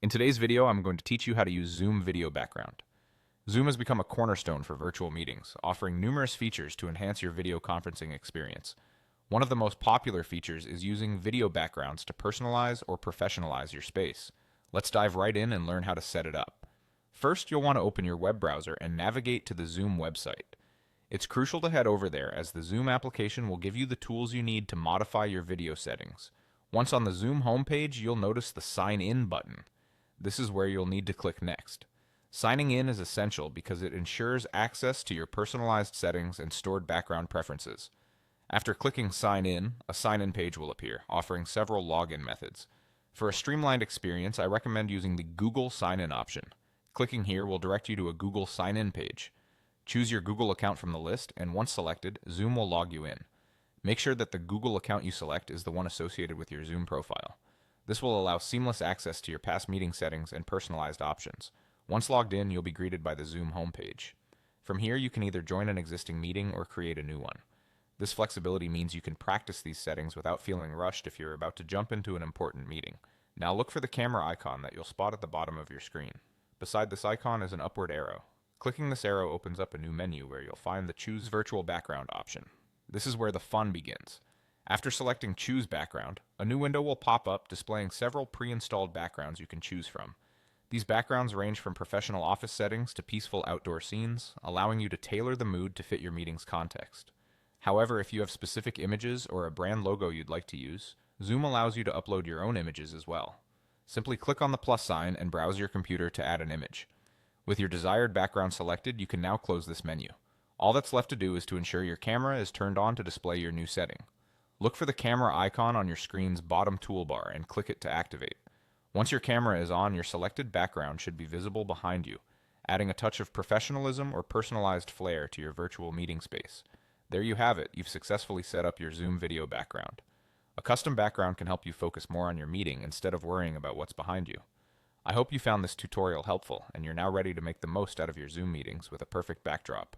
In today's video, I'm going to teach you how to use Zoom Video Background. Zoom has become a cornerstone for virtual meetings, offering numerous features to enhance your video conferencing experience. One of the most popular features is using video backgrounds to personalize or professionalize your space. Let's dive right in and learn how to set it up. First, you'll want to open your web browser and navigate to the Zoom website. It's crucial to head over there as the Zoom application will give you the tools you need to modify your video settings. Once on the Zoom homepage, you'll notice the Sign In button. This is where you'll need to click Next. Signing in is essential because it ensures access to your personalized settings and stored background preferences. After clicking Sign In, a sign-in page will appear, offering several login methods. For a streamlined experience, I recommend using the Google Sign-In option. Clicking here will direct you to a Google Sign-In page. Choose your Google account from the list, and once selected, Zoom will log you in. Make sure that the Google account you select is the one associated with your Zoom profile. This will allow seamless access to your past meeting settings and personalized options. Once logged in, you'll be greeted by the Zoom homepage. From here, you can either join an existing meeting or create a new one. This flexibility means you can practice these settings without feeling rushed if you're about to jump into an important meeting. Now look for the camera icon that you'll spot at the bottom of your screen. Beside this icon is an upward arrow. Clicking this arrow opens up a new menu where you'll find the Choose Virtual Background option. This is where the fun begins. After selecting Choose Background, a new window will pop up displaying several pre-installed backgrounds you can choose from. These backgrounds range from professional office settings to peaceful outdoor scenes, allowing you to tailor the mood to fit your meeting's context. However, if you have specific images or a brand logo you'd like to use, Zoom allows you to upload your own images as well. Simply click on the plus sign and browse your computer to add an image. With your desired background selected, you can now close this menu. All that's left to do is to ensure your camera is turned on to display your new setting. Look for the camera icon on your screen's bottom toolbar and click it to activate. Once your camera is on, your selected background should be visible behind you, adding a touch of professionalism or personalized flair to your virtual meeting space. There you have it, you've successfully set up your Zoom video background. A custom background can help you focus more on your meeting instead of worrying about what's behind you. I hope you found this tutorial helpful and you're now ready to make the most out of your Zoom meetings with a perfect backdrop.